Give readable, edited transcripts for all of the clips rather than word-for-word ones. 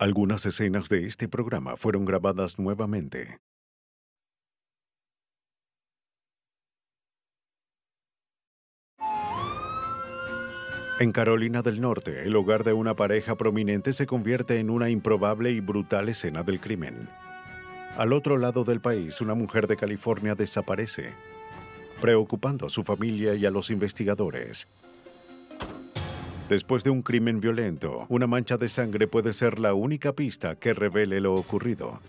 Algunas escenas de este programa fueron grabadas nuevamente. En Carolina del Norte, el hogar de una pareja prominente se convierte en una improbable y brutal escena del crimen. Al otro lado del país, una mujer de California desaparece, preocupando a su familia y a los investigadores. Después de un crimen violento, una mancha de sangre puede ser la única pista que revele lo ocurrido.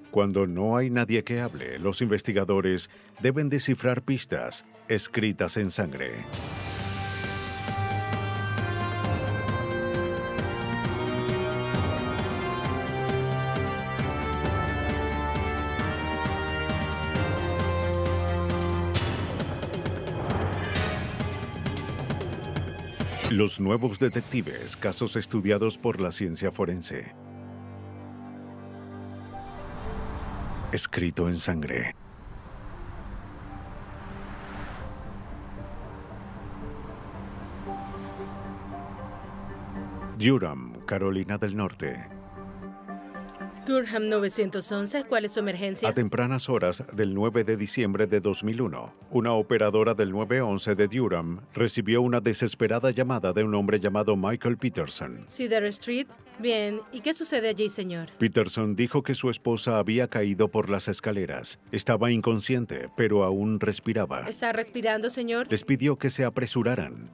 Cuando no hay nadie que hable, los investigadores deben descifrar pistas escritas en sangre. Los nuevos detectives, casos estudiados por la ciencia forense. Escrito en sangre. Durham, Carolina del Norte. Durham 911, ¿cuál es su emergencia? A tempranas horas del 9 de diciembre de 2001, una operadora del 911 de Durham recibió una desesperada llamada de un hombre llamado Michael Peterson. Cedar Street. Bien, ¿y qué sucede allí, señor? Peterson dijo que su esposa había caído por las escaleras. Estaba inconsciente, pero aún respiraba. ¿Está respirando, señor? Les pidió que se apresuraran.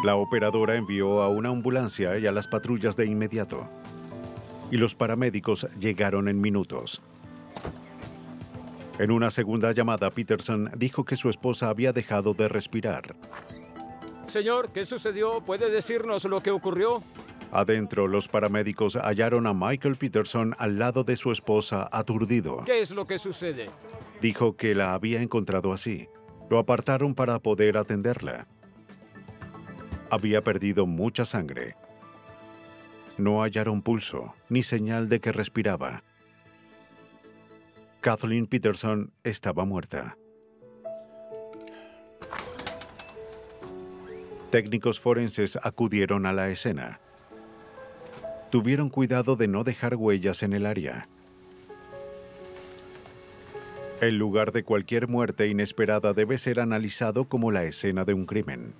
La operadora envió a una ambulancia y a las patrullas de inmediato. Y los paramédicos llegaron en minutos. En una segunda llamada, Peterson dijo que su esposa había dejado de respirar. Señor, ¿qué sucedió? ¿Puede decirnos lo que ocurrió? Adentro, los paramédicos hallaron a Michael Peterson al lado de su esposa, aturdido. ¿Qué es lo que sucede? Dijo que la había encontrado así. Lo apartaron para poder atenderla. Había perdido mucha sangre. No hallaron pulso, ni señal de que respiraba. Kathleen Peterson estaba muerta. Técnicos forenses acudieron a la escena. Tuvieron cuidado de no dejar huellas en el área. El lugar de cualquier muerte inesperada debe ser analizado como la escena de un crimen.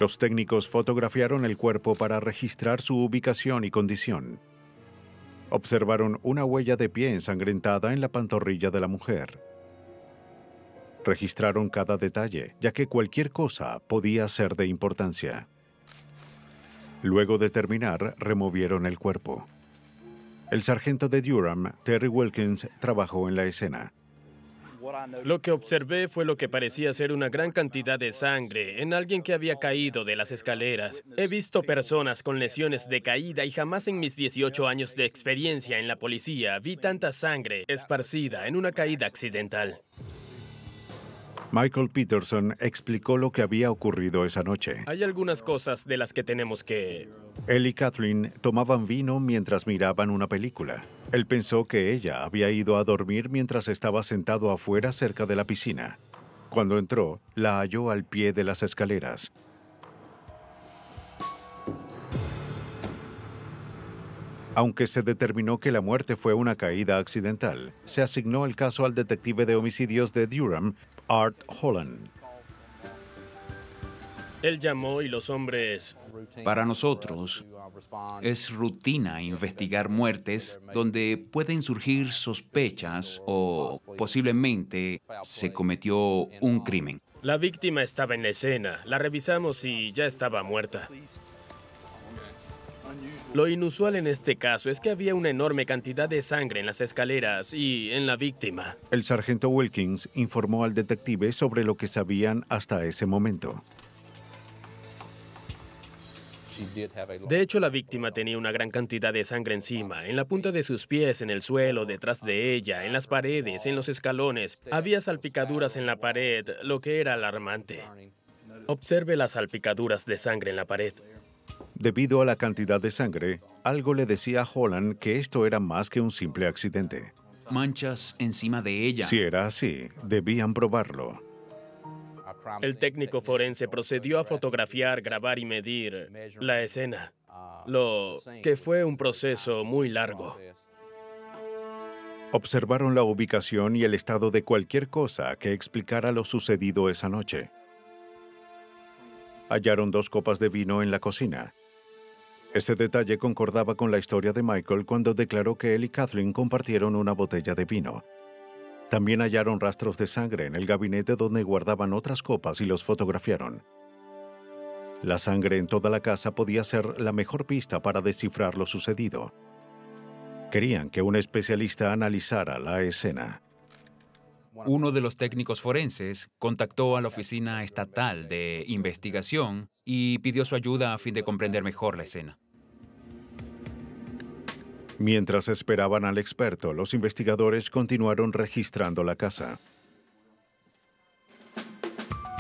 Los técnicos fotografiaron el cuerpo para registrar su ubicación y condición. Observaron una huella de pie ensangrentada en la pantorrilla de la mujer. Registraron cada detalle, ya que cualquier cosa podía ser de importancia. Luego de terminar, removieron el cuerpo. El sargento de Durham, Terry Wilkins, trabajó en la escena. Lo que observé fue lo que parecía ser una gran cantidad de sangre en alguien que había caído de las escaleras. He visto personas con lesiones de caída y jamás en mis 18 años de experiencia en la policía vi tanta sangre esparcida en una caída accidental. Michael Peterson explicó lo que había ocurrido esa noche. Hay algunas cosas de las que tenemos que... Él y Kathleen tomaban vino mientras miraban una película. Él pensó que ella había ido a dormir mientras estaba sentado afuera cerca de la piscina. Cuando entró, la halló al pie de las escaleras. Aunque se determinó que la muerte fue una caída accidental, se asignó el caso al detective de homicidios de Durham, Art Holland. Él llamó y los hombres... Para nosotros, es rutina investigar muertes donde pueden surgir sospechas o posiblemente se cometió un crimen. La víctima estaba en la escena, la revisamos y ya estaba muerta. Lo inusual en este caso es que había una enorme cantidad de sangre en las escaleras y en la víctima. El sargento Wilkins informó al detective sobre lo que sabían hasta ese momento. De hecho, la víctima tenía una gran cantidad de sangre encima, en la punta de sus pies, en el suelo, detrás de ella, en las paredes, en los escalones. Había salpicaduras en la pared, lo que era alarmante. Observe las salpicaduras de sangre en la pared. Debido a la cantidad de sangre, algo le decía a Holland que esto era más que un simple accidente. Manchas encima de ella. Si era así, debían probarlo. El técnico forense procedió a fotografiar, grabar y medir la escena, lo que fue un proceso muy largo. Observaron la ubicación y el estado de cualquier cosa que explicara lo sucedido esa noche. Hallaron 2 copas de vino en la cocina. Ese detalle concordaba con la historia de Michael cuando declaró que él y Kathleen compartieron una botella de vino. También hallaron rastros de sangre en el gabinete donde guardaban otras copas y los fotografiaron. La sangre en toda la casa podía ser la mejor pista para descifrar lo sucedido. Querían que un especialista analizara la escena. Uno de los técnicos forenses contactó a la Oficina Estatal de Investigación y pidió su ayuda a fin de comprender mejor la escena. Mientras esperaban al experto, los investigadores continuaron registrando la casa.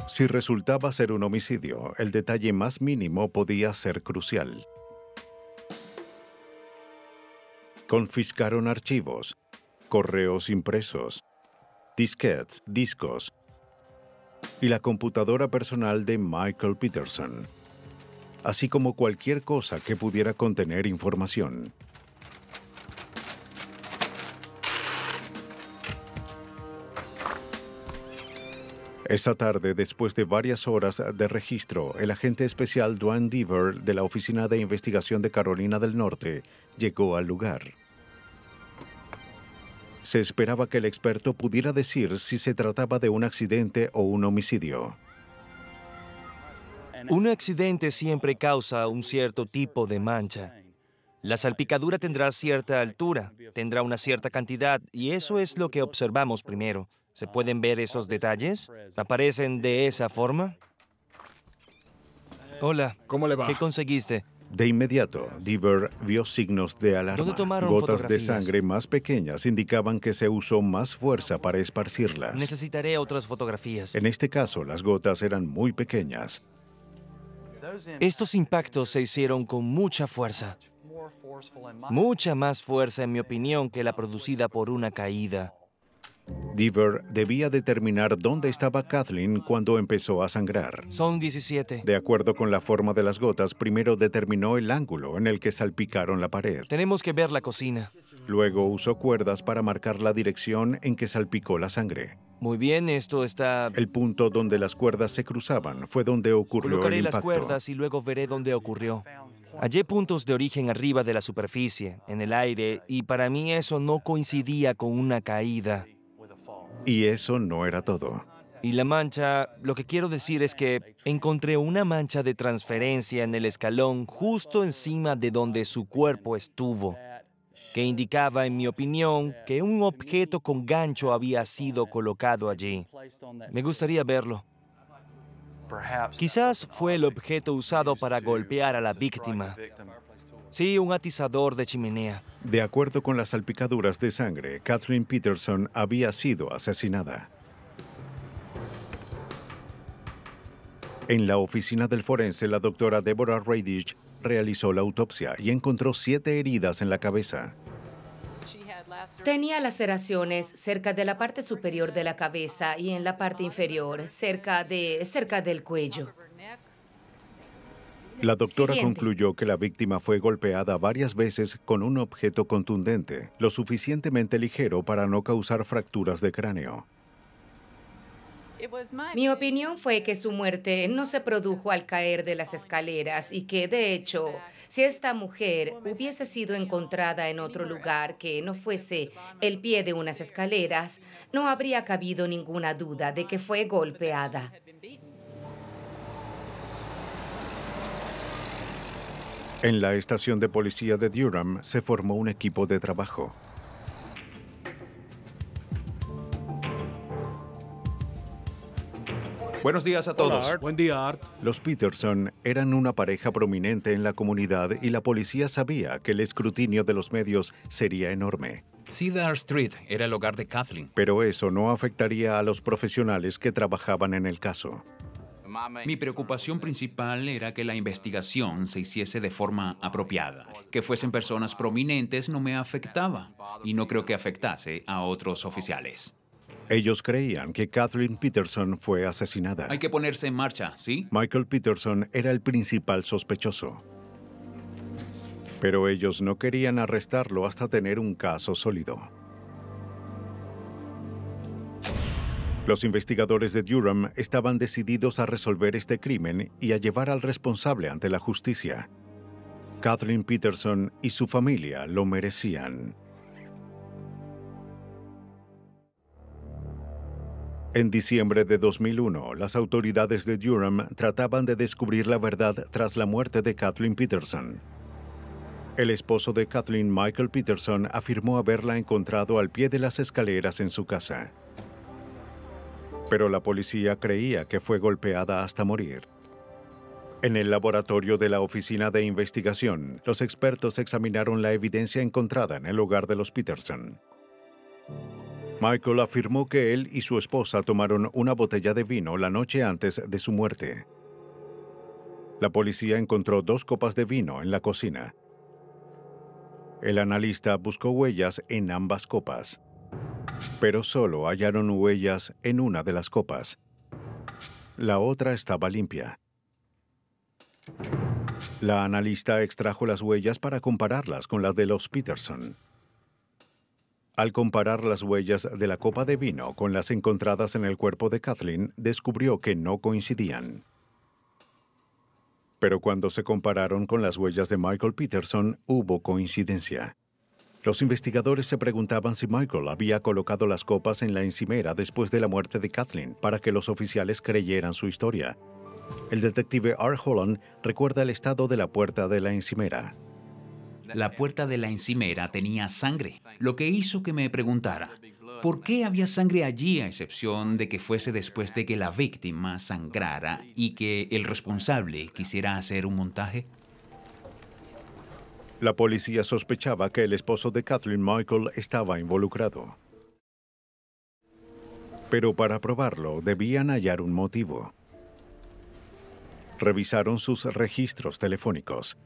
Si resultaba ser un homicidio, el detalle más mínimo podía ser crucial. Confiscaron archivos, correos impresos, disquetes, discos y la computadora personal de Michael Peterson, así como cualquier cosa que pudiera contener información. Esa tarde, después de varias horas de registro, el agente especial Dwan Deaver de la Oficina de Investigación de Carolina del Norte llegó al lugar. Se esperaba que el experto pudiera decir si se trataba de un accidente o un homicidio. Un accidente siempre causa un cierto tipo de mancha. La salpicadura tendrá cierta altura, tendrá una cierta cantidad, y eso es lo que observamos primero. ¿Se pueden ver esos detalles? ¿Aparecen de esa forma? Hola. ¿Cómo le va? ¿Qué conseguiste? De inmediato, Deaver vio signos de alarma. ¿Dónde tomaron Gotas de fotografías? sangre más pequeñas indicaban que se usó más fuerza para esparcirlas. Necesitaré otras fotografías. En este caso, las gotas eran muy pequeñas. Estos impactos se hicieron con mucha fuerza. Mucha más fuerza, en mi opinión, que la producida por una caída. Deaver debía determinar dónde estaba Kathleen cuando empezó a sangrar. Son 17. De acuerdo con la forma de las gotas, primero determinó el ángulo en el que salpicaron la pared. Tenemos que ver la cocina. Luego usó cuerdas para marcar la dirección en que salpicó la sangre. Muy bien, esto está... El punto donde las cuerdas se cruzaban fue donde ocurrió el Colocaré las impacto. cuerdas y luego veré dónde ocurrió. Hallé puntos de origen arriba de la superficie, en el aire, y para mí eso no coincidía con una caída. Y eso no era todo. Y la mancha, lo que quiero decir es que encontré una mancha de transferencia en el escalón justo encima de donde su cuerpo estuvo, que indicaba, en mi opinión, que un objeto con gancho había sido colocado allí. Me gustaría verlo. Quizás fue el objeto usado para golpear a la víctima. Sí, un atizador de chimenea. De acuerdo con las salpicaduras de sangre, Kathleen Peterson había sido asesinada. En la oficina del forense, la doctora Deborah Radich realizó la autopsia y encontró 7 heridas en la cabeza. Tenía laceraciones cerca de la parte superior de la cabeza y en la parte inferior, cerca del cuello. La doctora Siguiente. concluyó que la víctima fue golpeada varias veces con un objeto contundente, lo suficientemente ligero para no causar fracturas de cráneo. Mi opinión fue que su muerte no se produjo al caer de las escaleras y que, de hecho, si esta mujer hubiese sido encontrada en otro lugar que no fuese el pie de unas escaleras, no habría cabido ninguna duda de que fue golpeada. En la estación de policía de Durham se formó un equipo de trabajo. Buenos días a todos. Buen día, Art. Los Peterson eran una pareja prominente en la comunidad y la policía sabía que el escrutinio de los medios sería enorme. Cedar Street era el hogar de Kathleen. Pero eso no afectaría a los profesionales que trabajaban en el caso. Mi preocupación principal era que la investigación se hiciese de forma apropiada. Que fuesen personas prominentes no me afectaba y no creo que afectase a otros oficiales. Ellos creían que Kathleen Peterson fue asesinada. Hay que ponerse en marcha, ¿sí? Michael Peterson era el principal sospechoso. Pero ellos no querían arrestarlo hasta tener un caso sólido. Los investigadores de Durham estaban decididos a resolver este crimen y a llevar al responsable ante la justicia. Kathleen Peterson y su familia lo merecían. En diciembre de 2001, las autoridades de Durham trataban de descubrir la verdad tras la muerte de Kathleen Peterson. El esposo de Kathleen, Michael Peterson, afirmó haberla encontrado al pie de las escaleras en su casa. Pero la policía creía que fue golpeada hasta morir. En el laboratorio de la Oficina de Investigación, los expertos examinaron la evidencia encontrada en el hogar de los Peterson. Michael afirmó que él y su esposa tomaron una botella de vino la noche antes de su muerte. La policía encontró 2 copas de vino en la cocina. El analista buscó huellas en ambas copas, pero solo hallaron huellas en una de las copas. La otra estaba limpia. La analista extrajo las huellas para compararlas con las de los Peterson. Al comparar las huellas de la copa de vino con las encontradas en el cuerpo de Kathleen, descubrió que no coincidían. Pero cuando se compararon con las huellas de Michael Peterson, hubo coincidencia. Los investigadores se preguntaban si Michael había colocado las copas en la encimera después de la muerte de Kathleen para que los oficiales creyeran su historia. El detective R. Holland recuerda el estado de la puerta de la encimera. La puerta de la encimera tenía sangre, lo que hizo que me preguntara, ¿por qué había sangre allí a excepción de que fuese después de que la víctima sangrara y que el responsable quisiera hacer un montaje? La policía sospechaba que el esposo de Kathleen, Michael, estaba involucrado. Pero para probarlo, debían hallar un motivo. Revisaron sus registros telefónicos.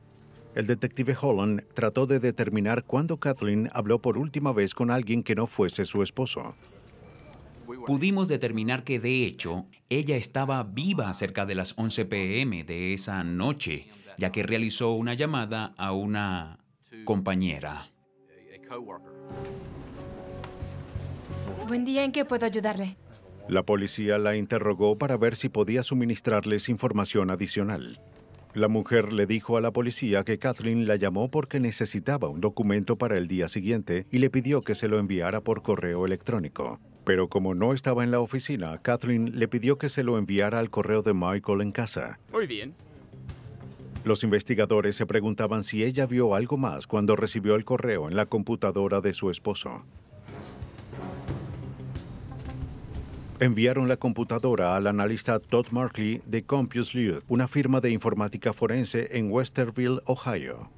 El detective Holland trató de determinar cuándo Kathleen habló por última vez con alguien que no fuese su esposo. Pudimos determinar que, de hecho, ella estaba viva cerca de las 11 p.m. de esa noche, ya que realizó una llamada a una compañera. Buen día, ¿en qué puedo ayudarle? La policía la interrogó para ver si podía suministrarles información adicional. La mujer le dijo a la policía que Kathleen la llamó porque necesitaba un documento para el día siguiente y le pidió que se lo enviara por correo electrónico. Pero como no estaba en la oficina, Kathleen le pidió que se lo enviara al correo de Michael en casa. Muy bien. Los investigadores se preguntaban si ella vio algo más cuando recibió el correo en la computadora de su esposo. Enviaron la computadora al analista Todd Markley de CompuSleuth, una firma de informática forense en Westerville, Ohio.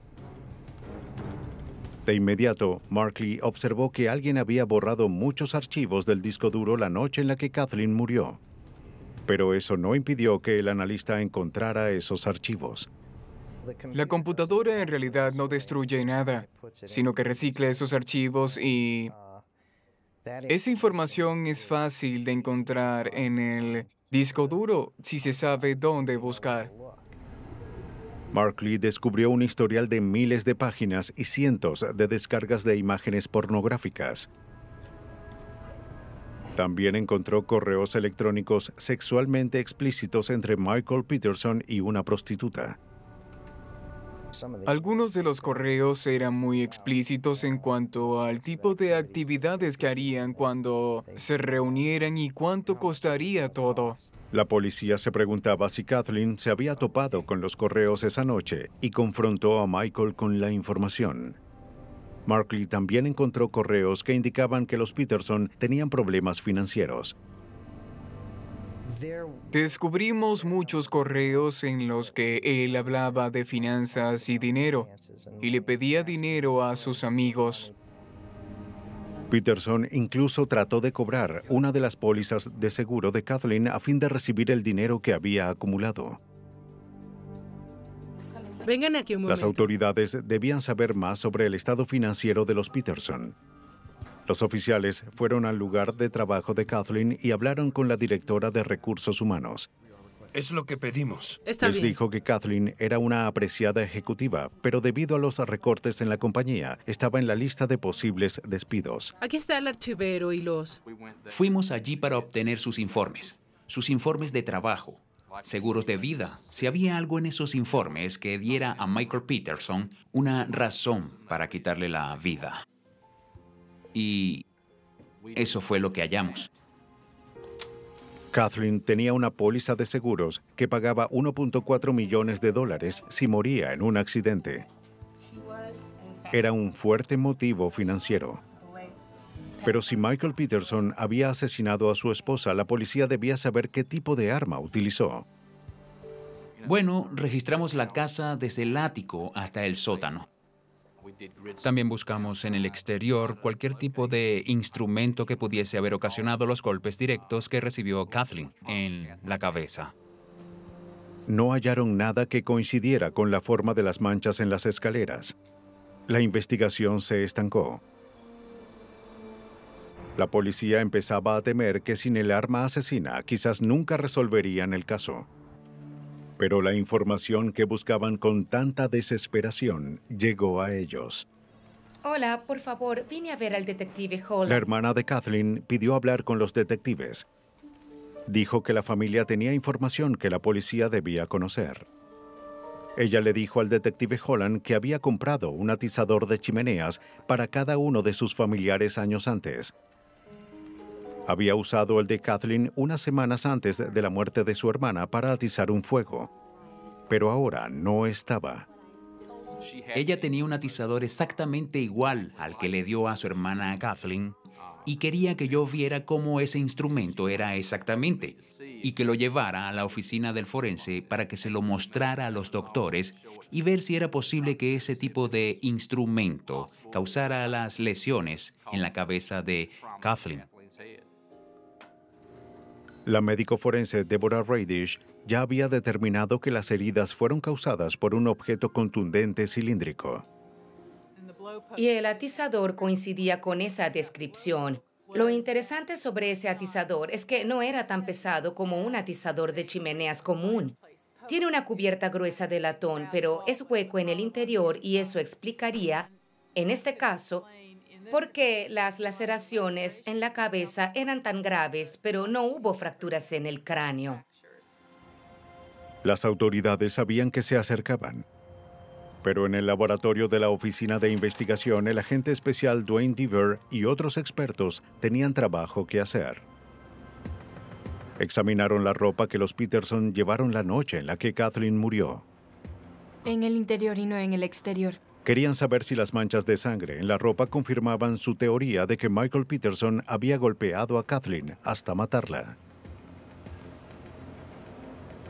De inmediato, Markley observó que alguien había borrado muchos archivos del disco duro la noche en la que Kathleen murió. Pero eso no impidió que el analista encontrara esos archivos. La computadora en realidad no destruye nada, sino que recicla esos archivos y esa información es fácil de encontrar en el disco duro si se sabe dónde buscar. Markley descubrió un historial de miles de páginas y cientos de descargas de imágenes pornográficas. También encontró correos electrónicos sexualmente explícitos entre Michael Peterson y una prostituta. Algunos de los correos eran muy explícitos en cuanto al tipo de actividades que harían cuando se reunieran y cuánto costaría todo. La policía se preguntaba si Kathleen se había topado con los correos esa noche y confrontó a Michael con la información. Markley también encontró correos que indicaban que los Peterson tenían problemas financieros. Descubrimos muchos correos en los que él hablaba de finanzas y dinero, y le pedía dinero a sus amigos. Peterson incluso trató de cobrar una de las pólizas de seguro de Kathleen a fin de recibir el dinero que había acumulado. Vengan aquí un momento. Las autoridades debían saber más sobre el estado financiero de los Peterson. Los oficiales fueron al lugar de trabajo de Kathleen y hablaron con la directora de Recursos Humanos. Es lo que pedimos. Les dijo que Kathleen era una apreciada ejecutiva, pero debido a los recortes en la compañía, estaba en la lista de posibles despidos. Aquí está el archivero y los... Fuimos allí para obtener sus informes de trabajo, seguros de vida, si había algo en esos informes que diera a Michael Peterson una razón para quitarle la vida. Y eso fue lo que hallamos. Kathleen tenía una póliza de seguros que pagaba 1.4 millones de dólares si moría en un accidente. Era un fuerte motivo financiero. Pero si Michael Peterson había asesinado a su esposa, la policía debía saber qué tipo de arma utilizó. Bueno, registramos la casa desde el ático hasta el sótano. También buscamos en el exterior cualquier tipo de instrumento que pudiese haber ocasionado los golpes directos que recibió Kathleen en la cabeza. No hallaron nada que coincidiera con la forma de las manchas en las escaleras. La investigación se estancó. La policía empezaba a temer que sin el arma asesina quizás nunca resolverían el caso. Pero la información que buscaban con tanta desesperación llegó a ellos. Hola, por favor, vine a ver al detective Holland. La hermana de Kathleen pidió hablar con los detectives. Dijo que la familia tenía información que la policía debía conocer. Ella le dijo al detective Holland que había comprado un atizador de chimeneas para cada uno de sus familiares años antes. Había usado el de Kathleen unas semanas antes de la muerte de su hermana para atizar un fuego, pero ahora no estaba. Ella tenía un atizador exactamente igual al que le dio a su hermana Kathleen y quería que yo viera cómo ese instrumento era exactamente y que lo llevara a la oficina del forense para que se lo mostrara a los doctores y ver si era posible que ese tipo de instrumento causara las lesiones en la cabeza de Kathleen. La médico forense Deborah Radish ya había determinado que las heridas fueron causadas por un objeto contundente cilíndrico. Y el atizador coincidía con esa descripción. Lo interesante sobre ese atizador es que no era tan pesado como un atizador de chimeneas común. Tiene una cubierta gruesa de latón, pero es hueco en el interior y eso explicaría, en este caso, por qué las laceraciones en la cabeza eran tan graves, pero no hubo fracturas en el cráneo. Las autoridades sabían que se acercaban. Pero en el laboratorio de la Oficina de Investigación, el agente especial Dwayne Deaver y otros expertos tenían trabajo que hacer. Examinaron la ropa que los Peterson llevaron la noche en la que Kathleen murió. En el interior y no en el exterior. Querían saber si las manchas de sangre en la ropa confirmaban su teoría de que Michael Peterson había golpeado a Kathleen hasta matarla.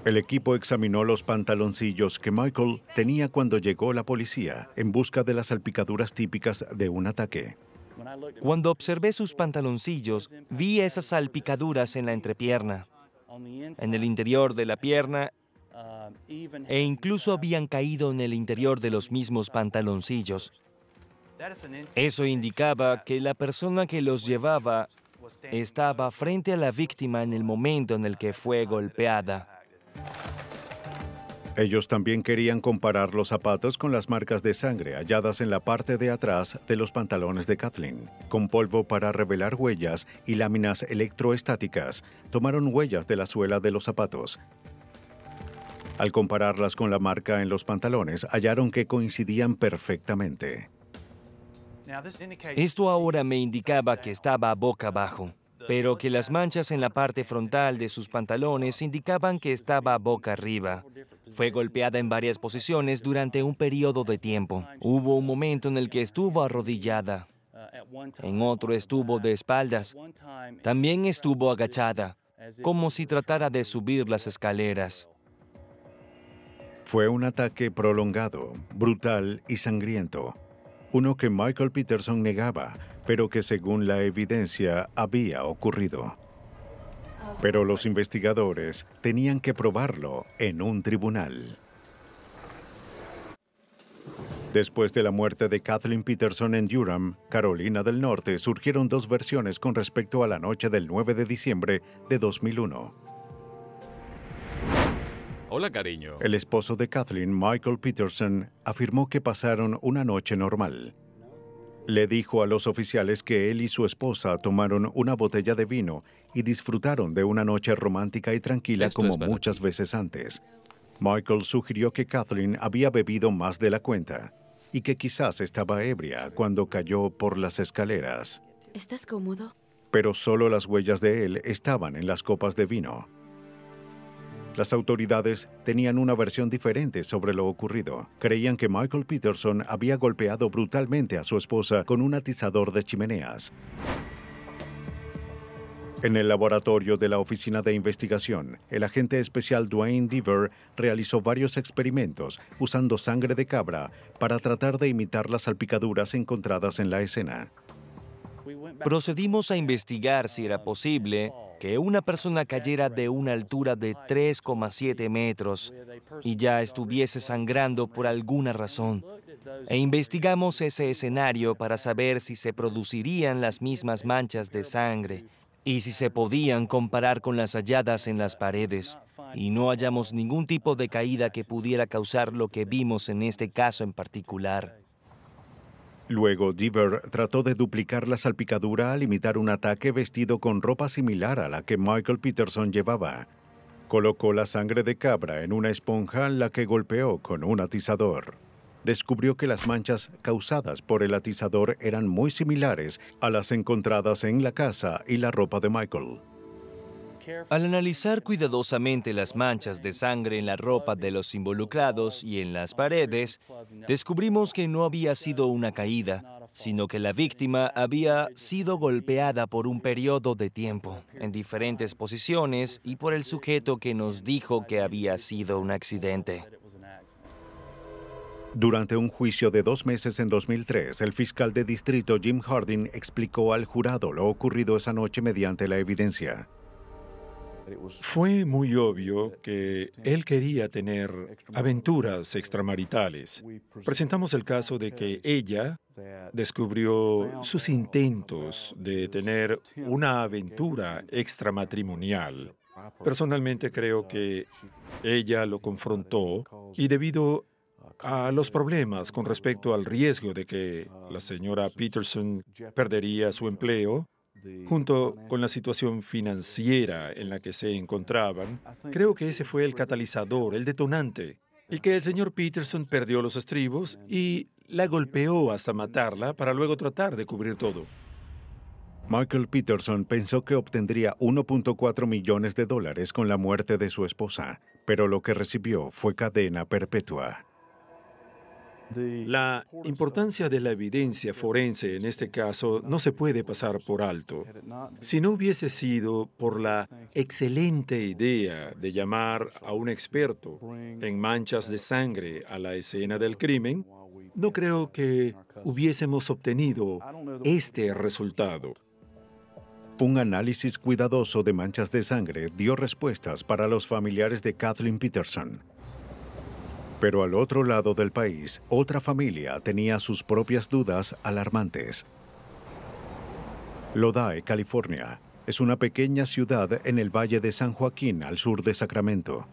El equipo examinó los pantaloncillos que Michael tenía cuando llegó la policía en busca de las salpicaduras típicas de un ataque. Cuando observé sus pantaloncillos, vi esas salpicaduras en la entrepierna, en el interior de la pierna, e incluso habían caído en el interior de los mismos pantaloncillos. Eso indicaba que la persona que los llevaba estaba frente a la víctima en el momento en el que fue golpeada. Ellos también querían comparar los zapatos con las marcas de sangre halladas en la parte de atrás de los pantalones de Kathleen. Con polvo para revelar huellas y láminas electroestáticas, tomaron huellas de la suela de los zapatos. Al compararlas con la marca en los pantalones, hallaron que coincidían perfectamente. Esto ahora me indicaba que estaba boca abajo, pero que las manchas en la parte frontal de sus pantalones indicaban que estaba boca arriba. Fue golpeada en varias posiciones durante un periodo de tiempo. Hubo un momento en el que estuvo arrodillada. En otro estuvo de espaldas. También estuvo agachada, como si tratara de subir las escaleras. Fue un ataque prolongado, brutal y sangriento. Uno que Michael Peterson negaba, pero que según la evidencia había ocurrido. Pero los investigadores tenían que probarlo en un tribunal. Después de la muerte de Kathleen Peterson en Durham, Carolina del Norte, surgieron dos versiones con respecto a la noche del 9 de diciembre de 2001. Hola, cariño. El esposo de Kathleen, Michael Peterson, afirmó que pasaron una noche normal. Le dijo a los oficiales que él y su esposa tomaron una botella de vino y disfrutaron de una noche romántica y tranquila como muchas veces antes. Michael sugirió que Kathleen había bebido más de la cuenta y que quizás estaba ebria cuando cayó por las escaleras. ¿Estás cómodo? Pero solo las huellas de él estaban en las copas de vino. Las autoridades tenían una versión diferente sobre lo ocurrido. Creían que Michael Peterson había golpeado brutalmente a su esposa con un atizador de chimeneas. En el laboratorio de la Oficina de Investigación, el agente especial Dwayne Deaver realizó varios experimentos usando sangre de cabra para tratar de imitar las salpicaduras encontradas en la escena. Procedimos a investigar si era posible que una persona cayera de una altura de 3,7 metros y ya estuviese sangrando por alguna razón. E investigamos ese escenario para saber si se producirían las mismas manchas de sangre y si se podían comparar con las halladas en las paredes. Y no hallamos ningún tipo de caída que pudiera causar lo que vimos en este caso en particular. Luego, Deaver trató de duplicar la salpicadura al imitar un ataque vestido con ropa similar a la que Michael Peterson llevaba. Colocó la sangre de cabra en una esponja la que golpeó con un atizador. Descubrió que las manchas causadas por el atizador eran muy similares a las encontradas en la casa y la ropa de Michael. Al analizar cuidadosamente las manchas de sangre en la ropa de los involucrados y en las paredes, descubrimos que no había sido una caída, sino que la víctima había sido golpeada por un periodo de tiempo, en diferentes posiciones y por el sujeto que nos dijo que había sido un accidente. Durante un juicio de 2 meses en 2003, el fiscal de distrito Jim Harding explicó al jurado lo ocurrido esa noche mediante la evidencia. Fue muy obvio que él quería tener aventuras extramaritales. Presentamos el caso de que ella descubrió sus intentos de tener una aventura extramatrimonial. Personalmente creo que ella lo confrontó y debido a los problemas con respecto al riesgo de que la señora Peterson perdería su empleo, junto con la situación financiera en la que se encontraban, creo que ese fue el catalizador, el detonante, y que el señor Peterson perdió los estribos y la golpeó hasta matarla para luego tratar de cubrir todo. Michael Peterson pensó que obtendría $1.4 millones con la muerte de su esposa, pero lo que recibió fue cadena perpetua. La importancia de la evidencia forense en este caso no se puede pasar por alto. Si no hubiese sido por la excelente idea de llamar a un experto en manchas de sangre a la escena del crimen, no creo que hubiésemos obtenido este resultado. Un análisis cuidadoso de manchas de sangre dio respuestas para los familiares de Kathleen Peterson. Pero al otro lado del país, otra familia tenía sus propias dudas alarmantes. Lodi, California, es una pequeña ciudad en el Valle de San Joaquín, al sur de Sacramento.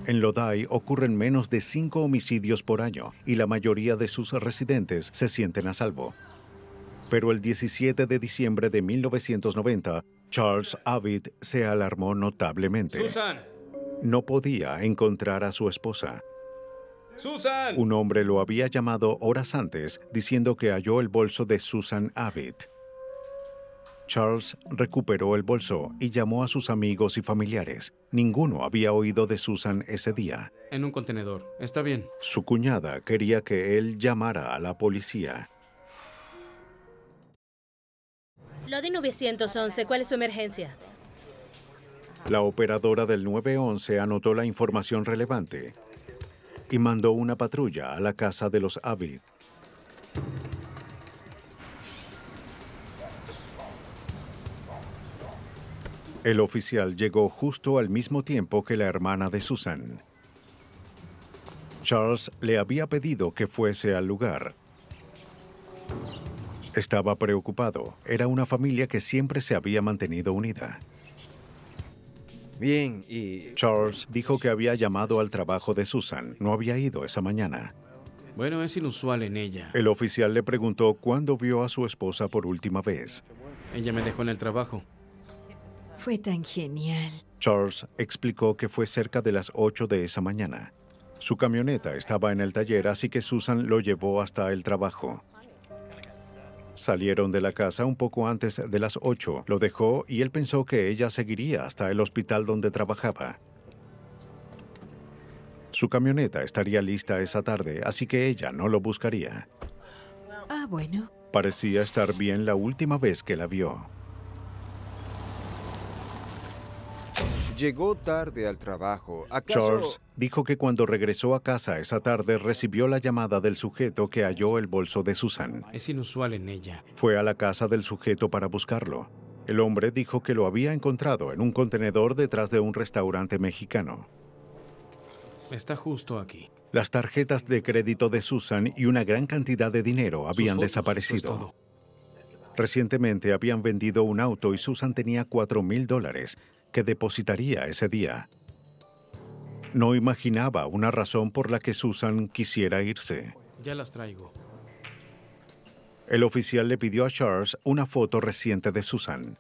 En Lodi ocurren menos de 5 homicidios por año y la mayoría de sus residentes se sienten a salvo. Pero el 17 de diciembre de 1990, Charles Avid se alarmó notablemente. ¡Susan! No podía encontrar a su esposa. ¡Susan! Un hombre lo había llamado horas antes, diciendo que halló el bolso de Susan Avid. Charles recuperó el bolso y llamó a sus amigos y familiares. Ninguno había oído de Susan ese día. En un contenedor. Está bien. Su cuñada quería que él llamara a la policía. Lodi 911, ¿cuál es su emergencia? La operadora del 911 anotó la información relevante y mandó una patrulla a la casa de los Avid. El oficial llegó justo al mismo tiempo que la hermana de Susan. Charles le había pedido que fuese al lugar. Estaba preocupado. Era una familia que siempre se había mantenido unida. Bien, y... Charles dijo que había llamado al trabajo de Susan. No había ido esa mañana. Bueno, es inusual en ella. El oficial le preguntó cuándo vio a su esposa por última vez. Ella me dejó en el trabajo. Fue tan genial. Charles explicó que fue cerca de las 8 de esa mañana. Su camioneta estaba en el taller, así que Susan lo llevó hasta el trabajo. Salieron de la casa un poco antes de las 8. Lo dejó y él pensó que ella seguiría hasta el hospital donde trabajaba. Su camioneta estaría lista esa tarde, así que ella no lo buscaría. Ah, bueno. Parecía estar bien la última vez que la vio. Llegó tarde al trabajo. ¿Acaso... Charles dijo que cuando regresó a casa esa tarde recibió la llamada del sujeto que halló el bolso de Susan. Es inusual en ella. Fue a la casa del sujeto para buscarlo. El hombre dijo que lo había encontrado en un contenedor detrás de un restaurante mexicano. Está justo aquí. Las tarjetas de crédito de Susan y una gran cantidad de dinero habían desaparecido. Recientemente habían vendido un auto y Susan tenía $4,000 que depositaría ese día. No imaginaba una razón por la que Susan quisiera irse. Ya las traigo. El oficial le pidió a Charles una foto reciente de Susan.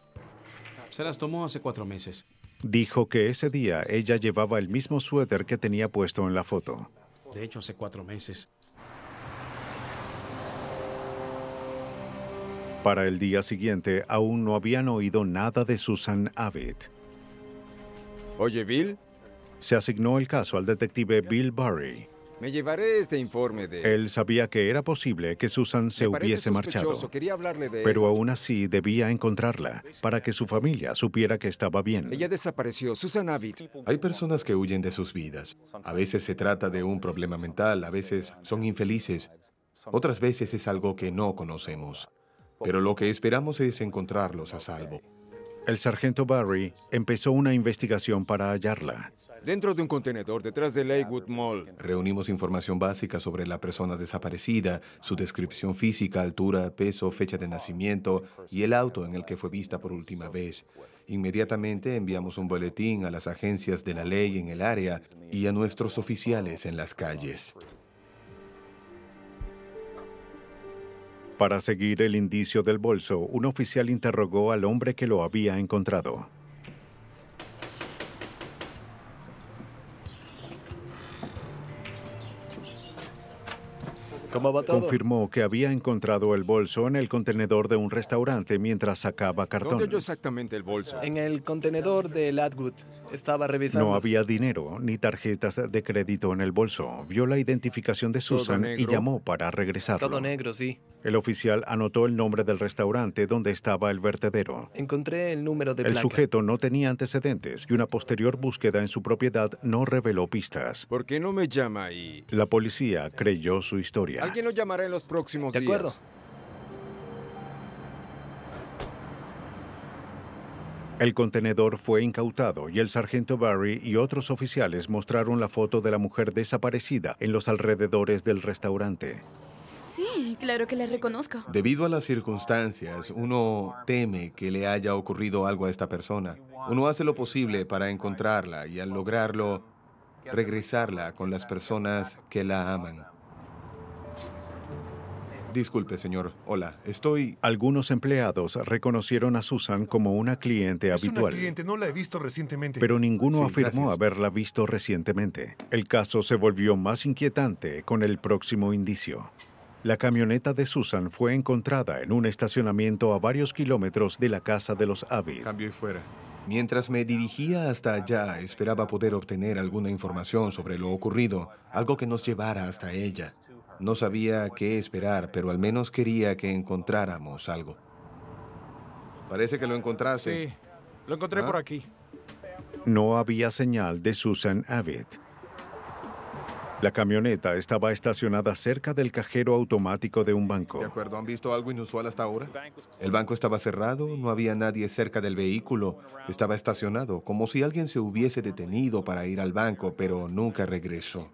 Se las tomó hace 4 meses. Dijo que ese día ella llevaba el mismo suéter que tenía puesto en la foto. De hecho, hace 4 meses. Para el día siguiente, aún no habían oído nada de Susan Abbott. Oye, Bill. Se asignó el caso al detective Bill Barry. Me llevaré este informe de... Él sabía que era posible que Susan se hubiese marchado, Quería hablarle de... pero aún así debía encontrarla para que su familia supiera que estaba bien. Ella desapareció, Susan Abbott. Hay personas que huyen de sus vidas. A veces se trata de un problema mental, a veces son infelices. Otras veces es algo que no conocemos. Pero lo que esperamos es encontrarlos a salvo. El sargento Barry empezó una investigación para hallarla. Dentro de un contenedor detrás del Lakewood Mall. Reunimos información básica sobre la persona desaparecida, su descripción física, altura, peso, fecha de nacimiento y el auto en el que fue vista por última vez. Inmediatamente enviamos un boletín a las agencias de la ley en el área y a nuestros oficiales en las calles. Para seguir el indicio del bolso, un oficial interrogó al hombre que lo había encontrado. ¿Cómo va todo? Confirmó que había encontrado el bolso en el contenedor de un restaurante mientras sacaba cartón. ¿Dónde halló exactamente el bolso? En el contenedor de Latwood. Estaba revisando. No había dinero ni tarjetas de crédito en el bolso. Vio la identificación de Susan y llamó para regresarlo. Todo negro, sí. El oficial anotó el nombre del restaurante donde estaba el vertedero. Encontré el número de placa. El sujeto no tenía antecedentes y una posterior búsqueda en su propiedad no reveló pistas. ¿Por qué no me llama ahí? La policía creyó su historia. Alguien lo llamará en los próximos días. De acuerdo. El contenedor fue incautado y el sargento Barry y otros oficiales mostraron la foto de la mujer desaparecida en los alrededores del restaurante. Sí, claro que la reconozco. Debido a las circunstancias, uno teme que le haya ocurrido algo a esta persona. Uno hace lo posible para encontrarla y al lograrlo, regresarla con las personas que la aman. Disculpe, señor. Hola, estoy... Algunos empleados reconocieron a Susan como una cliente habitual. Es una cliente, no la he visto recientemente. Pero ninguno afirmó gracias. haberla visto recientemente. El caso se volvió más inquietante con el próximo indicio. La camioneta de Susan fue encontrada en un estacionamiento a varios kilómetros de la casa de los Abbott. Cambio y fuera. Mientras me dirigía hasta allá, esperaba poder obtener alguna información sobre lo ocurrido, algo que nos llevara hasta ella. No sabía qué esperar, pero al menos quería que encontráramos algo. Parece que lo encontraste. Sí, lo encontré por aquí. No había señal de Susan Abbott. La camioneta estaba estacionada cerca del cajero automático de un banco. De acuerdo, ¿han visto algo inusual hasta ahora? El banco estaba cerrado, no había nadie cerca del vehículo. Estaba estacionado, como si alguien se hubiese detenido para ir al banco, pero nunca regresó.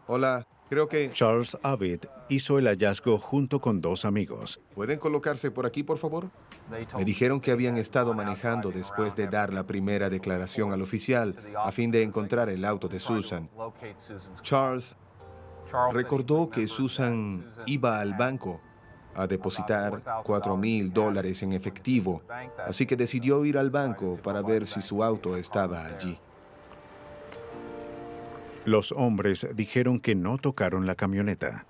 Hola, creo que... Charles Avid hizo el hallazgo junto con dos amigos. ¿Pueden colocarse por aquí, por favor? Me dijeron que habían estado manejando después de dar la primera declaración al oficial a fin de encontrar el auto de Susan. Charles recordó que Susan iba al banco a depositar $4,000 en efectivo, así que decidió ir al banco para ver si su auto estaba allí. Los hombres dijeron que no tocaron la camioneta.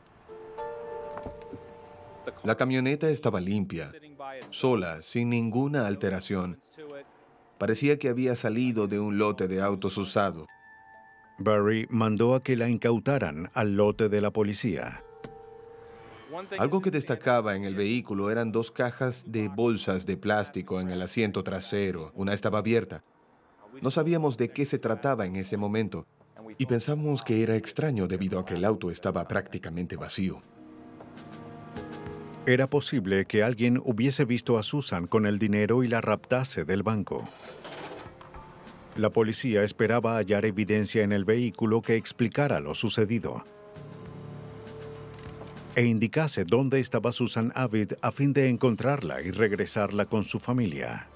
La camioneta estaba limpia, sola, sin ninguna alteración. Parecía que había salido de un lote de autos usados. Barry mandó a que la incautaran al lote de la policía. Algo que destacaba en el vehículo eran dos cajas de bolsas de plástico en el asiento trasero. Una estaba abierta. No sabíamos de qué se trataba en ese momento y pensamos que era extraño debido a que el auto estaba prácticamente vacío. Era posible que alguien hubiese visto a Susan con el dinero y la raptase del banco. La policía esperaba hallar evidencia en el vehículo que explicara lo sucedido e indicase dónde estaba Susan Avid a fin de encontrarla y regresarla con su familia.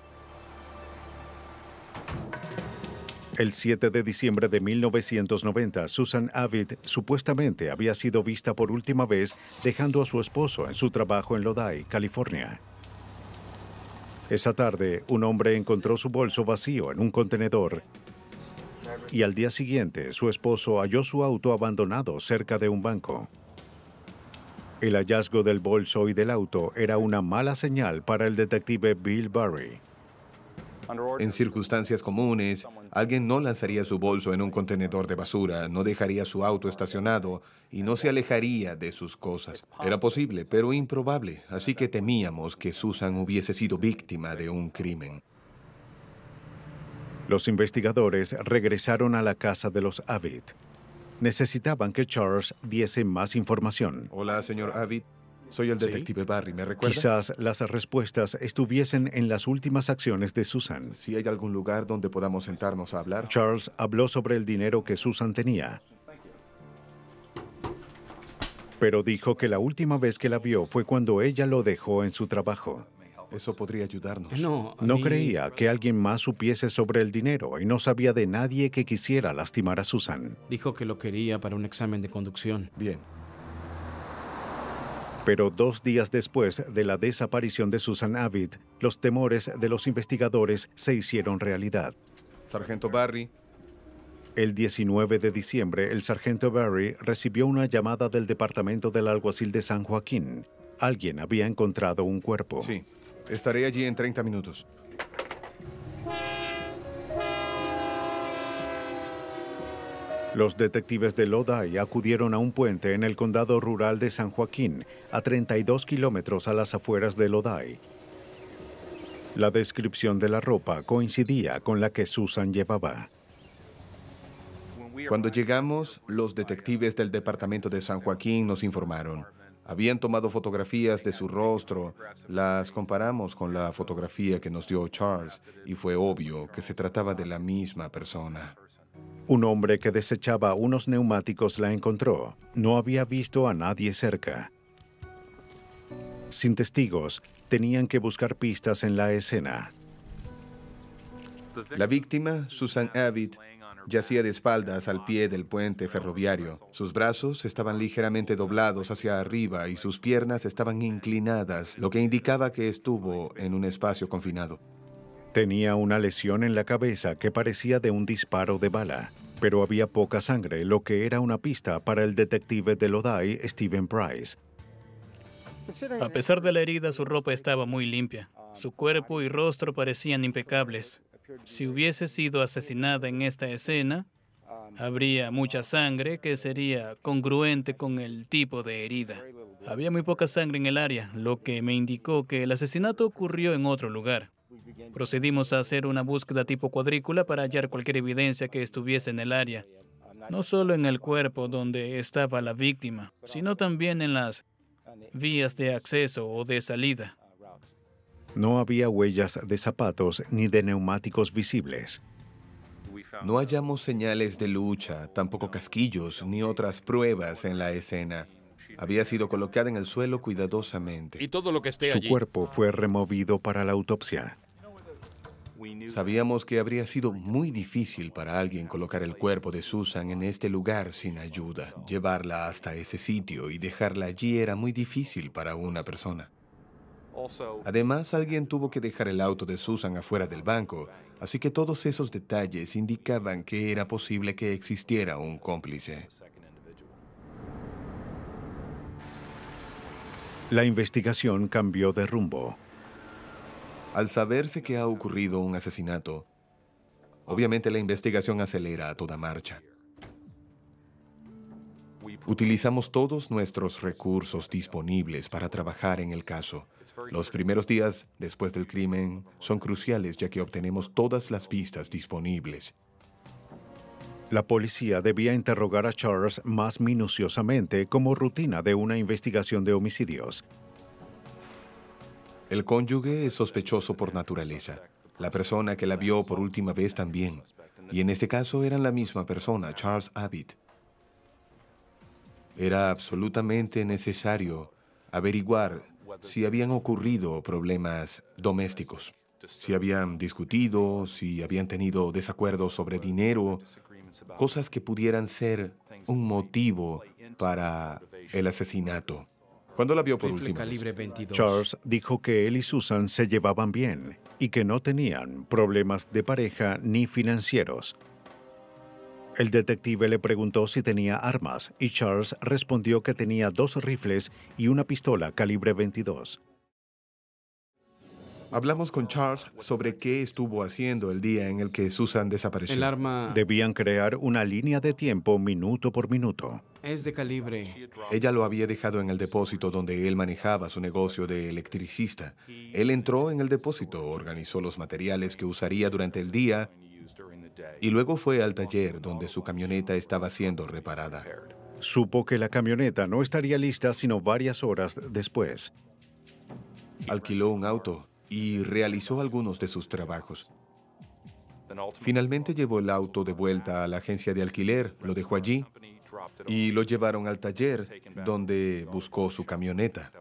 El 7 de diciembre de 1990, Susan Avid supuestamente había sido vista por última vez dejando a su esposo en su trabajo en Lodi, California. Esa tarde, un hombre encontró su bolso vacío en un contenedor y al día siguiente, su esposo halló su auto abandonado cerca de un banco. El hallazgo del bolso y del auto era una mala señal para el detective Bill Barry. En circunstancias comunes, alguien no lanzaría su bolso en un contenedor de basura, no dejaría su auto estacionado y no se alejaría de sus cosas. Era posible, pero improbable, así que temíamos que Susan hubiese sido víctima de un crimen. Los investigadores regresaron a la casa de los Avid. Necesitaban que Charles diese más información. Hola, señor Avid. Soy el detective Barry, ¿me recuerda? Quizás las respuestas estuviesen en las últimas acciones de Susan. ¿Si hay algún lugar donde podamos sentarnos a hablar? Charles habló sobre el dinero que Susan tenía, pero dijo que la última vez que la vio fue cuando ella lo dejó en su trabajo. Eso podría ayudarnos. No creía que alguien más supiese sobre el dinero y no sabía de nadie que quisiera lastimar a Susan. Dijo que lo quería para un examen de conducción. Bien. Pero 2 días después de la desaparición de Susan Avid, los temores de los investigadores se hicieron realidad. Sargento Barry. El 19 de diciembre, el sargento Barry recibió una llamada del departamento del alguacil de San Joaquín. Alguien había encontrado un cuerpo. Sí. Estaré allí en 30 minutos. Los detectives de Lodi acudieron a un puente en el condado rural de San Joaquín, a 32 kilómetros a las afueras de Lodi. La descripción de la ropa coincidía con la que Susan llevaba. Cuando llegamos, los detectives del departamento de San Joaquín nos informaron. Habían tomado fotografías de su rostro, las comparamos con la fotografía que nos dio Charles y fue obvio que se trataba de la misma persona. Un hombre que desechaba unos neumáticos la encontró. No había visto a nadie cerca. Sin testigos, tenían que buscar pistas en la escena. La víctima, Susan Avid, yacía de espaldas al pie del puente ferroviario. Sus brazos estaban ligeramente doblados hacia arriba y sus piernas estaban inclinadas, lo que indicaba que estuvo en un espacio confinado. Tenía una lesión en la cabeza que parecía de un disparo de bala, pero había poca sangre, lo que era una pista para el detective de Lodi, Stephen Price. A pesar de la herida, su ropa estaba muy limpia. Su cuerpo y rostro parecían impecables. Si hubiese sido asesinada en esta escena, habría mucha sangre que sería congruente con el tipo de herida. Había muy poca sangre en el área, lo que me indicó que el asesinato ocurrió en otro lugar. Procedimos a hacer una búsqueda tipo cuadrícula para hallar cualquier evidencia que estuviese en el área. No solo en el cuerpo donde estaba la víctima, sino también en las vías de acceso o de salida. No había huellas de zapatos ni de neumáticos visibles. No hallamos señales de lucha, tampoco casquillos ni otras pruebas en la escena. Había sido colocada en el suelo cuidadosamente. Y todo lo que esté Su allí. cuerpo fue removido para la autopsia. Sabíamos que habría sido muy difícil para alguien colocar el cuerpo de Susan en este lugar sin ayuda. Llevarla hasta ese sitio y dejarla allí era muy difícil para una persona. Además, alguien tuvo que dejar el auto de Susan afuera del banco, así que todos esos detalles indicaban que era posible que existiera un cómplice. La investigación cambió de rumbo. Al saberse que ha ocurrido un asesinato, obviamente la investigación acelera a toda marcha. Utilizamos todos nuestros recursos disponibles para trabajar en el caso. Los primeros días después del crimen son cruciales ya que obtenemos todas las pistas disponibles. La policía debía interrogar a Charles más minuciosamente como rutina de una investigación de homicidios. El cónyuge es sospechoso por naturaleza. La persona que la vio por última vez también. Y en este caso eran la misma persona, Charles Abbott. Era absolutamente necesario averiguar si habían ocurrido problemas domésticos, si habían discutido, si habían tenido desacuerdos sobre dinero, cosas que pudieran ser un motivo para el asesinato. ¿Cuándo la vio por última vez? Charles dijo que él y Susan se llevaban bien y que no tenían problemas de pareja ni financieros. El detective le preguntó si tenía armas y Charles respondió que tenía 2 rifles y una pistola calibre 22. Hablamos con Charles sobre qué estuvo haciendo el día en el que Susan desapareció. El arma Debían crear una línea de tiempo minuto por minuto. es de calibre. Ella lo había dejado en el depósito donde él manejaba su negocio de electricista. Él entró en el depósito, organizó los materiales que usaría durante el día y luego fue al taller donde su camioneta estaba siendo reparada. Supo que la camioneta no estaría lista sino varias horas después. Alquiló un auto y realizó algunos de sus trabajos. Finalmente llevó el auto de vuelta a la agencia de alquiler, lo dejó allí y lo llevaron al taller donde buscó su camioneta.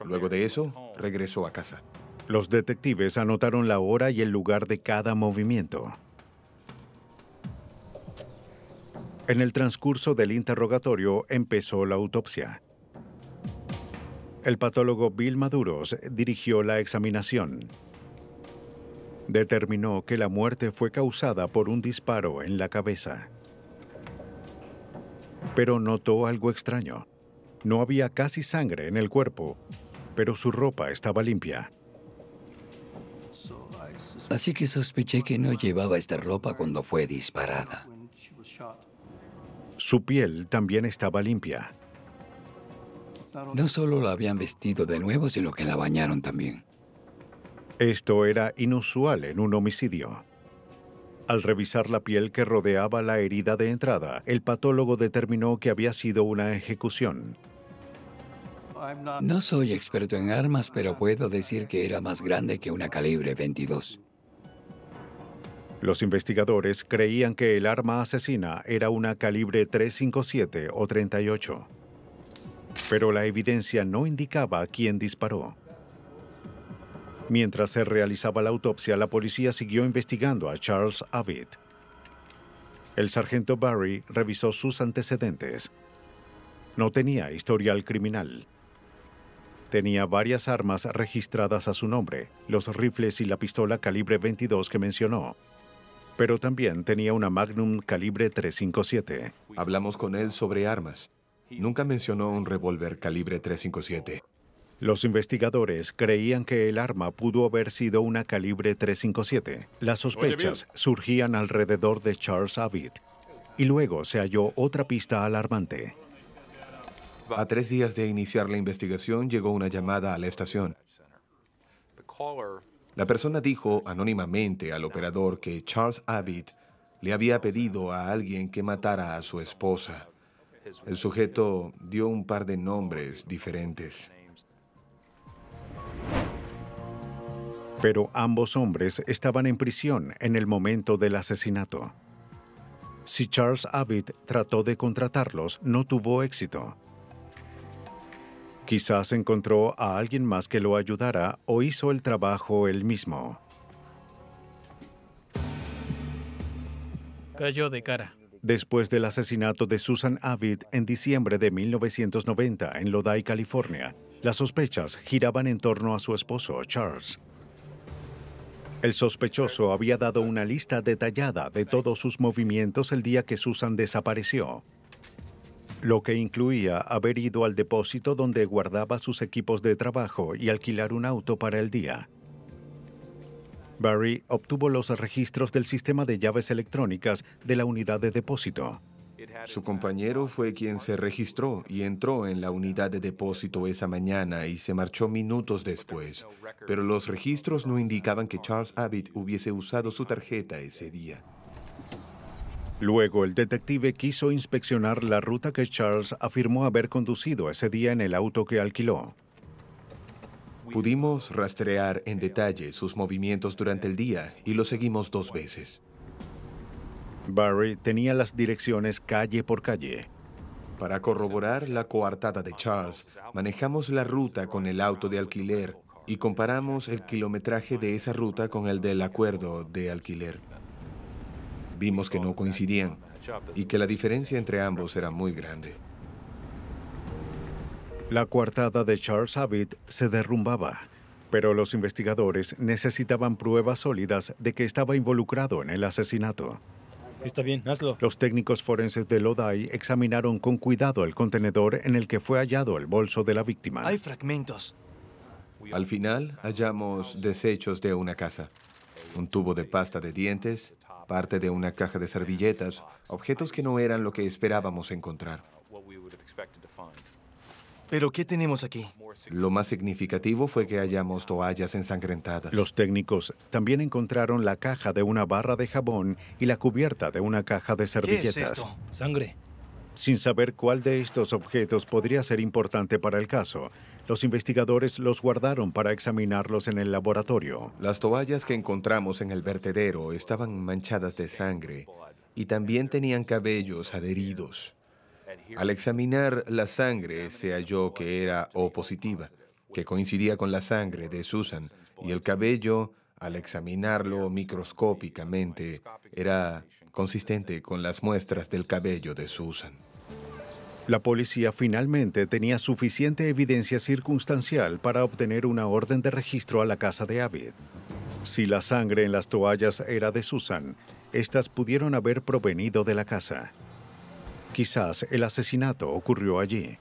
Luego de eso, regresó a casa. Los detectives anotaron la hora y el lugar de cada movimiento. En el transcurso del interrogatorio empezó la autopsia. El patólogo Bill Maduros dirigió la examinación. Determinó que la muerte fue causada por un disparo en la cabeza. Pero notó algo extraño. No había casi sangre en el cuerpo, pero su ropa estaba limpia. Así que sospeché que no llevaba esta ropa cuando fue disparada. Su piel también estaba limpia. No solo la habían vestido de nuevo, sino que la bañaron también. Esto era inusual en un homicidio. Al revisar la piel que rodeaba la herida de entrada, el patólogo determinó que había sido una ejecución. No soy experto en armas, pero puedo decir que era más grande que una calibre 22. Los investigadores creían que el arma asesina era una calibre .357 o .38. Pero la evidencia no indicaba quién disparó. Mientras se realizaba la autopsia, la policía siguió investigando a Charles Abbott. El sargento Barry revisó sus antecedentes. No tenía historial criminal. Tenía varias armas registradas a su nombre, los rifles y la pistola calibre 22 que mencionó. Pero también tenía una Magnum calibre .357. Hablamos con él sobre armas. Nunca mencionó un revólver calibre .357. Los investigadores creían que el arma pudo haber sido una calibre .357. Las sospechas surgían alrededor de Charles Abbott. Y luego se halló otra pista alarmante. A 3 días de iniciar la investigación llegó una llamada a la estación. La persona dijo anónimamente al operador que Charles Abbott le había pedido a alguien que matara a su esposa. El sujeto dio un par de nombres diferentes. Pero ambos hombres estaban en prisión en el momento del asesinato. Si Charles Abbott trató de contratarlos, no tuvo éxito. Quizás encontró a alguien más que lo ayudara o hizo el trabajo él mismo. Cayó de cara. Después del asesinato de Susan Abbott en diciembre de 1990 en Lodi, California, las sospechas giraban en torno a su esposo, Charles. El sospechoso había dado una lista detallada de todos sus movimientos el día que Susan desapareció, lo que incluía haber ido al depósito donde guardaba sus equipos de trabajo y alquilar un auto para el día. Barry obtuvo los registros del sistema de llaves electrónicas de la unidad de depósito. Su compañero fue quien se registró y entró en la unidad de depósito esa mañana y se marchó minutos después. Pero los registros no indicaban que Charles Abbott hubiese usado su tarjeta ese día. Luego, el detective quiso inspeccionar la ruta que Charles afirmó haber conducido ese día en el auto que alquiló. Pudimos rastrear en detalle sus movimientos durante el día y lo seguimos 2 veces. Barry tenía las direcciones calle por calle. Para corroborar la coartada de Charles, manejamos la ruta con el auto de alquiler y comparamos el kilometraje de esa ruta con el del acuerdo de alquiler. Vimos que no coincidían y que la diferencia entre ambos era muy grande. La coartada de Charles Abbott se derrumbaba, pero los investigadores necesitaban pruebas sólidas de que estaba involucrado en el asesinato. Está bien, hazlo. Los técnicos forenses de Lodi examinaron con cuidado el contenedor en el que fue hallado el bolso de la víctima. Hay fragmentos. Al final, hallamos desechos de una casa. Un tubo de pasta de dientes, parte de una caja de servilletas, objetos que no eran lo que esperábamos encontrar. ¿Pero qué tenemos aquí? Lo más significativo fue que hallamos toallas ensangrentadas. Los técnicos también encontraron la caja de una barra de jabón y la cubierta de una caja de servilletas. ¿Qué es esto? Sangre. Sin saber cuál de estos objetos podría ser importante para el caso, los investigadores los guardaron para examinarlos en el laboratorio. Las toallas que encontramos en el vertedero estaban manchadas de sangre y también tenían cabellos adheridos. Al examinar la sangre se halló que era O positiva, que coincidía con la sangre de Susan, y el cabello, al examinarlo microscópicamente, era consistente con las muestras del cabello de Susan. La policía finalmente tenía suficiente evidencia circunstancial para obtener una orden de registro a la casa de Abbott. Si la sangre en las toallas era de Susan, estas pudieron haber provenido de la casa. Quizás el asesinato ocurrió allí.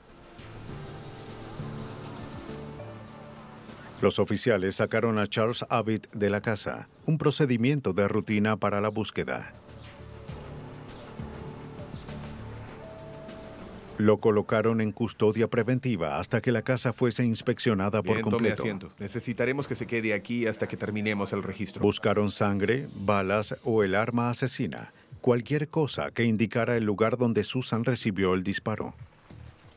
Los oficiales sacaron a Charles Abbott de la casa, un procedimiento de rutina para la búsqueda. Lo colocaron en custodia preventiva hasta que la casa fuese inspeccionada por Bien, completo. tome asiento. Necesitaremos que se quede aquí hasta que terminemos el registro. Buscaron sangre, balas o el arma asesina, cualquier cosa que indicara el lugar donde Susan recibió el disparo.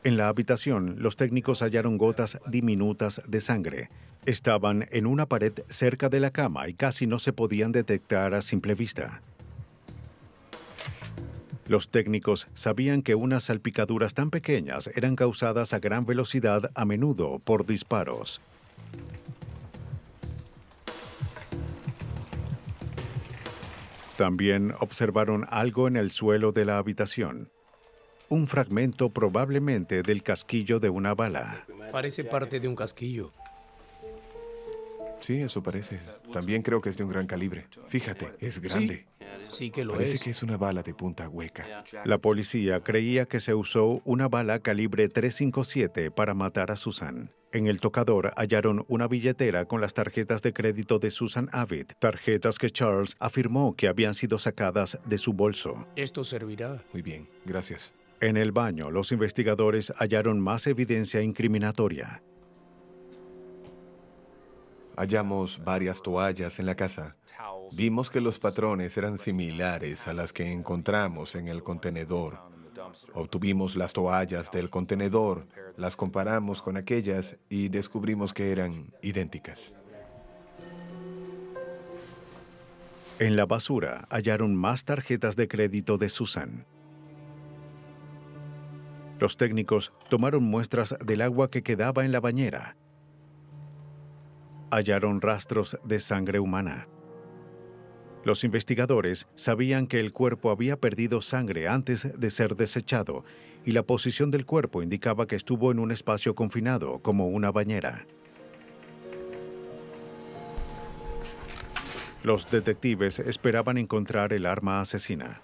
En la habitación, los técnicos hallaron gotas diminutas de sangre. Estaban en una pared cerca de la cama y casi no se podían detectar a simple vista. Los técnicos sabían que unas salpicaduras tan pequeñas eran causadas a gran velocidad, a menudo por disparos. También observaron algo en el suelo de la habitación. Un fragmento probablemente del casquillo de una bala. Parece parte de un casquillo. Sí, eso parece. También creo que es de un gran calibre. Fíjate, es grande. Sí que lo Parece es. que es una bala de punta hueca. La policía creía que se usó una bala calibre .357 para matar a Susan. En el tocador hallaron una billetera con las tarjetas de crédito de Susan Abbott, tarjetas que Charles afirmó que habían sido sacadas de su bolso. Esto servirá. Muy bien, gracias. En el baño, los investigadores hallaron más evidencia incriminatoria. Hallamos varias toallas en la casa. Vimos que los patrones eran similares a las que encontramos en el contenedor. Obtuvimos las toallas del contenedor, las comparamos con aquellas y descubrimos que eran idénticas. En la basura hallaron más tarjetas de crédito de Susan. Los técnicos tomaron muestras del agua que quedaba en la bañera. Hallaron rastros de sangre humana. Los investigadores sabían que el cuerpo había perdido sangre antes de ser desechado y la posición del cuerpo indicaba que estuvo en un espacio confinado, como una bañera. Los detectives esperaban encontrar el arma asesina.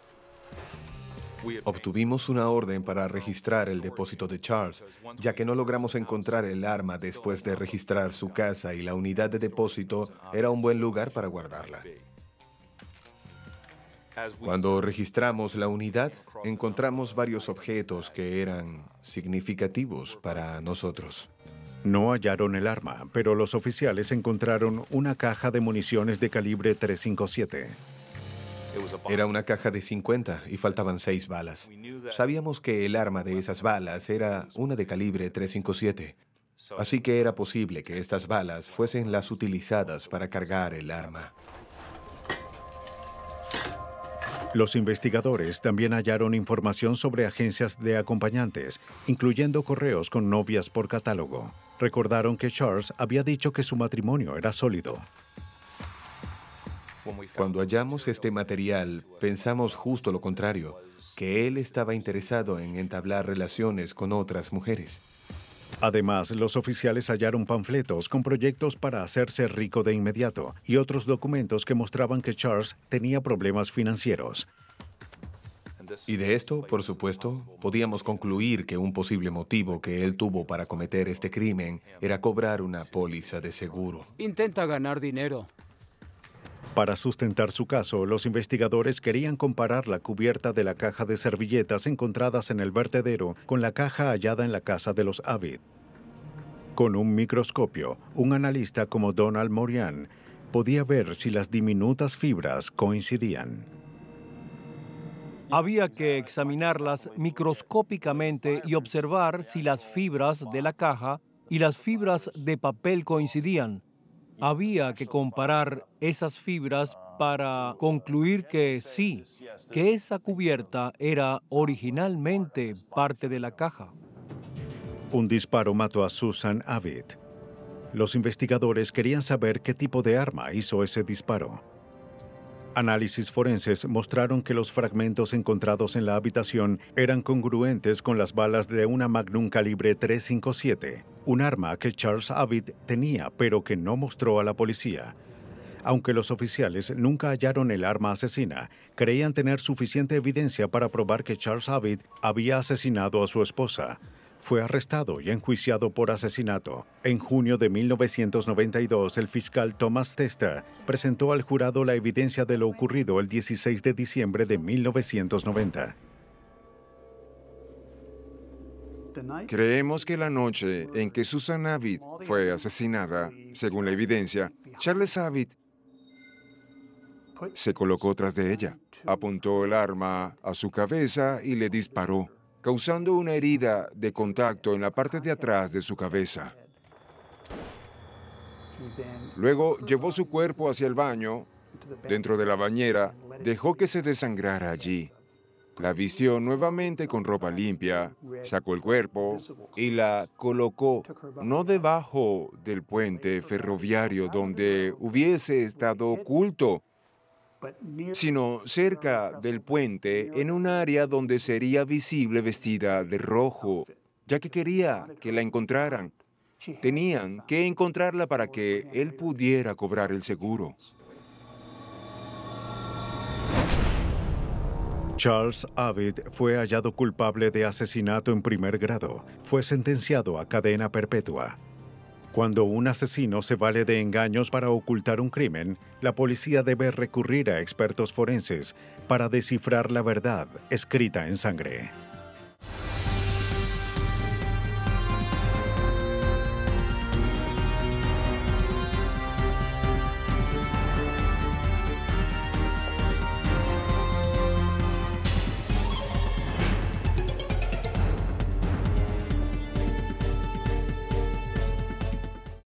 Obtuvimos una orden para registrar el depósito de Charles, ya que no logramos encontrar el arma después de registrar su casa y la unidad de depósito era un buen lugar para guardarla. Cuando registramos la unidad, encontramos varios objetos que eran significativos para nosotros. No hallaron el arma, pero los oficiales encontraron una caja de municiones de calibre .357. Era una caja de 50 y faltaban 6 balas. Sabíamos que el arma de esas balas era una de calibre .357, así que era posible que estas balas fuesen las utilizadas para cargar el arma. Los investigadores también hallaron información sobre agencias de acompañantes, incluyendo correos con novias por catálogo. Recordaron que Charles había dicho que su matrimonio era sólido. Cuando hallamos este material, pensamos justo lo contrario, que él estaba interesado en entablar relaciones con otras mujeres. Además, los oficiales hallaron panfletos con proyectos para hacerse rico de inmediato y otros documentos que mostraban que Charles tenía problemas financieros. Y de esto, por supuesto, podíamos concluir que un posible motivo que él tuvo para cometer este crimen era cobrar una póliza de seguro. Intenta ganar dinero. Para sustentar su caso, los investigadores querían comparar la cubierta de la caja de servilletas encontradas en el vertedero con la caja hallada en la casa de los Avid. Con un microscopio, un analista como Donald Morian podía ver si las diminutas fibras coincidían. Había que examinarlas microscópicamente y observar si las fibras de la caja y las fibras de papel coincidían. Había que comparar esas fibras para concluir que sí, que esa cubierta era originalmente parte de la caja. Un disparo mató a Susan Avid. Los investigadores querían saber qué tipo de arma hizo ese disparo. Análisis forenses mostraron que los fragmentos encontrados en la habitación eran congruentes con las balas de una Magnum calibre .357, un arma que Charles Avid tenía pero que no mostró a la policía. Aunque los oficiales nunca hallaron el arma asesina, creían tener suficiente evidencia para probar que Charles Avid había asesinado a su esposa. Fue arrestado y enjuiciado por asesinato. En junio de 1992, el fiscal Thomas Testa presentó al jurado la evidencia de lo ocurrido el 16 de diciembre de 1990. Creemos que la noche en que Susan Avid fue asesinada, según la evidencia, Charles Avid se colocó tras de ella, apuntó el arma a su cabeza y le disparó, causando una herida de contacto en la parte de atrás de su cabeza. Luego llevó su cuerpo hacia el baño. Dentro de la bañera, dejó que se desangrara allí. La vistió nuevamente con ropa limpia, sacó el cuerpo y la colocó no debajo del puente ferroviario donde hubiese estado oculto, sino cerca del puente en un área donde sería visible vestida de rojo, ya que quería que la encontraran. Tenían que encontrarla para que él pudiera cobrar el seguro. Charles Avid fue hallado culpable de asesinato en primer grado. Fue sentenciado a cadena perpetua. Cuando un asesino se vale de engaños para ocultar un crimen, la policía debe recurrir a expertos forenses para descifrar la verdad escrita en sangre.